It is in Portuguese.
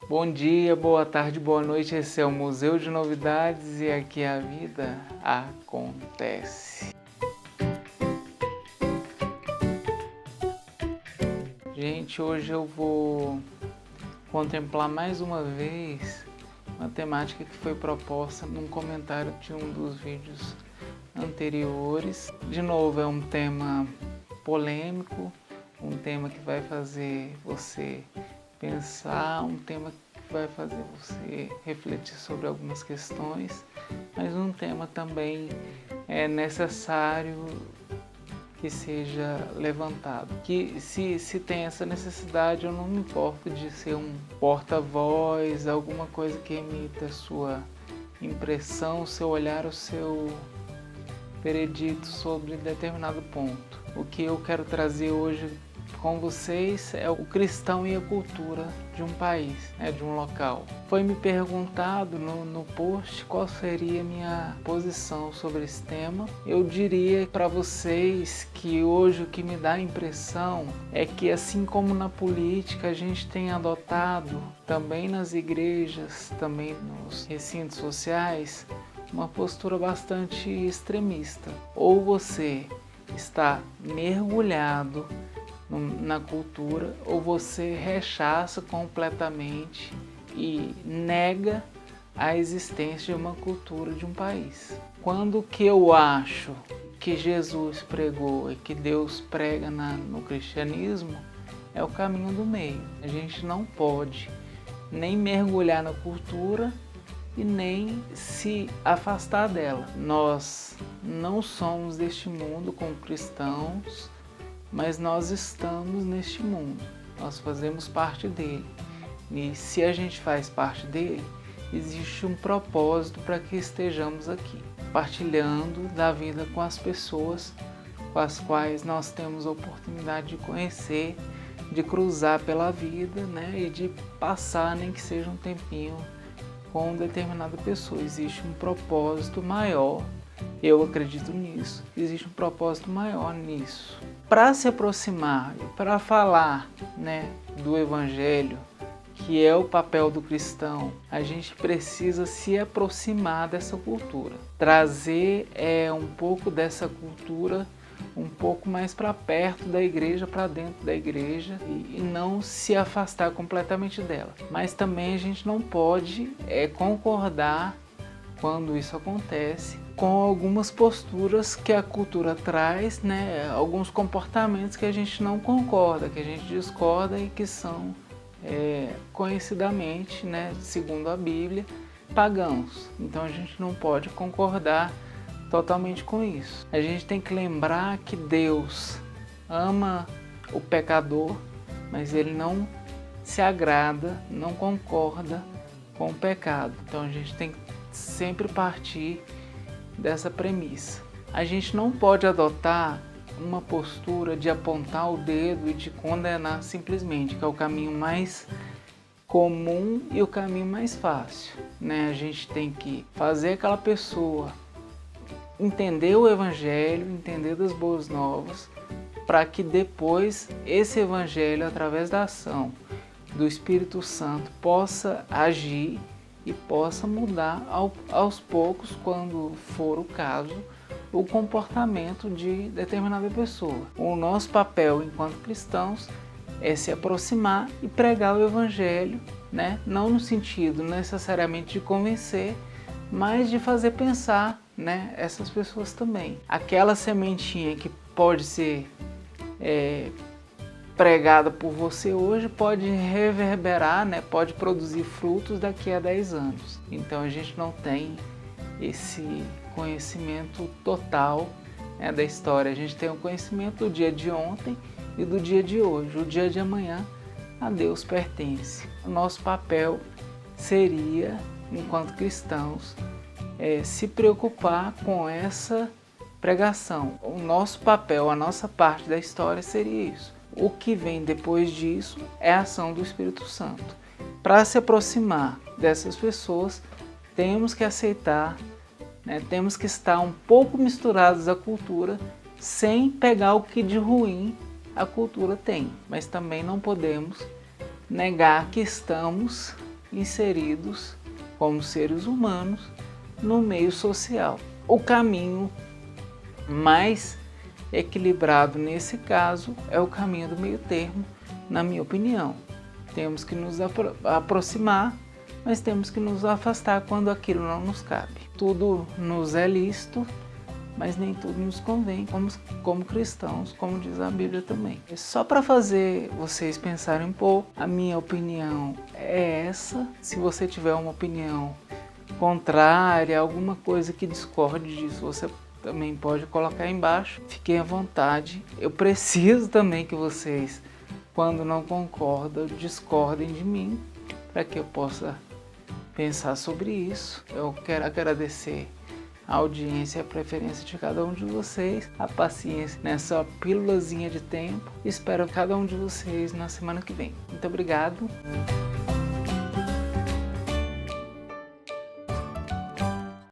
Bom dia, boa tarde, boa noite. Esse é o Museu de Novidades e aqui a vida acontece. Gente, hoje eu vou contemplar mais uma vez uma temática que foi proposta num comentário de um dos vídeos anteriores. De novo, é um tema polêmico, um tema que vai fazer você pensar, um tema que vai fazer você refletir sobre algumas questões, mas um tema também é necessário que seja levantado. Que se tem essa necessidade, eu não me importo de ser um porta-voz, alguma coisa que emita a sua impressão, o seu olhar, o seu veredito sobre determinado ponto. O que eu quero trazer hoje com vocês é o cristão e a cultura de um país, de um local. Foi me perguntado no post qual seria a minha posição sobre esse tema. Eu diria para vocês que hoje o que me dá a impressão é que, assim como na política, a gente tem adotado também nas igrejas, também nos recintos sociais, uma postura bastante extremista. Ou você está mergulhado na cultura, ou você rechaça completamente e nega a existência de uma cultura de um país. Quando que eu acho que Jesus pregou e que Deus prega no cristianismo, é o caminho do meio. A gente não pode nem mergulhar na cultura e nem se afastar dela. Nós não somos deste mundo como cristãos, mas nós estamos neste mundo, nós fazemos parte dele. E se a gente faz parte dele, existe um propósito para que estejamos aqui, partilhando da vida com as pessoas com as quais nós temos a oportunidade de conhecer, de cruzar pela vida, e de passar, nem que seja um tempinho, com determinada pessoa. Existe um propósito maior. Eu acredito nisso. Existe um propósito maior nisso. Para se aproximar, para falar do Evangelho, que é o papel do cristão, a gente precisa se aproximar dessa cultura. Trazer um pouco dessa cultura um pouco mais para perto da igreja, para dentro da igreja, e não se afastar completamente dela. Mas também a gente não pode concordar, quando isso acontece, com algumas posturas que a cultura traz, alguns comportamentos que a gente não concorda, que a gente discorda e que são conhecidamente, segundo a Bíblia, pagãos. Então a gente não pode concordar totalmente com isso. A gente tem que lembrar que Deus ama o pecador, mas Ele não se agrada, não concorda com o pecado. Então a gente tem que sempre partir dessa premissa. A gente não pode adotar uma postura de apontar o dedo e de condenar simplesmente, que é o caminho mais comum e o caminho mais fácil. A gente tem que fazer aquela pessoa entender o Evangelho, entender das boas novas, para que depois esse Evangelho, através da ação do Espírito Santo, possa agir e possa mudar aos poucos, quando for o caso, o comportamento de determinada pessoa. O nosso papel enquanto cristãos é se aproximar e pregar o Evangelho, não no sentido necessariamente de convencer, mas de fazer pensar essas pessoas também. Aquela sementinha que pode ser pregada por você hoje pode reverberar, pode produzir frutos daqui a 10 anos. Então a gente não tem esse conhecimento total da história. A gente tem o conhecimento do dia de ontem e do dia de hoje. O dia de amanhã a Deus pertence. O nosso papel seria, enquanto cristãos, se preocupar com essa pregação. O nosso papel, a nossa parte da história seria isso. O que vem depois disso é a ação do Espírito Santo. Para se aproximar dessas pessoas, temos que aceitar, temos que estar um pouco misturados à cultura, sem pegar o que de ruim a cultura tem. Mas também não podemos negar que estamos inseridos como seres humanos no meio social. O caminho mais equilibrado nesse caso é o caminho do meio termo, na minha opinião. Temos que nos aproximar, mas temos que nos afastar quando aquilo não nos cabe. Tudo nos é lícito, mas nem tudo nos convém como cristãos, como diz a Bíblia também. Só para fazer vocês pensarem um pouco, a minha opinião é essa. Se você tiver uma opinião contrária, alguma coisa que discorde disso, você também pode colocar aí embaixo. Fiquem à vontade. Eu preciso também que vocês, quando não concordam, discordem de mim, para que eu possa pensar sobre isso. Eu quero agradecer a audiência e a preferência de cada um de vocês, a paciência nessa pílulazinha de tempo. Espero cada um de vocês na semana que vem. Muito obrigado.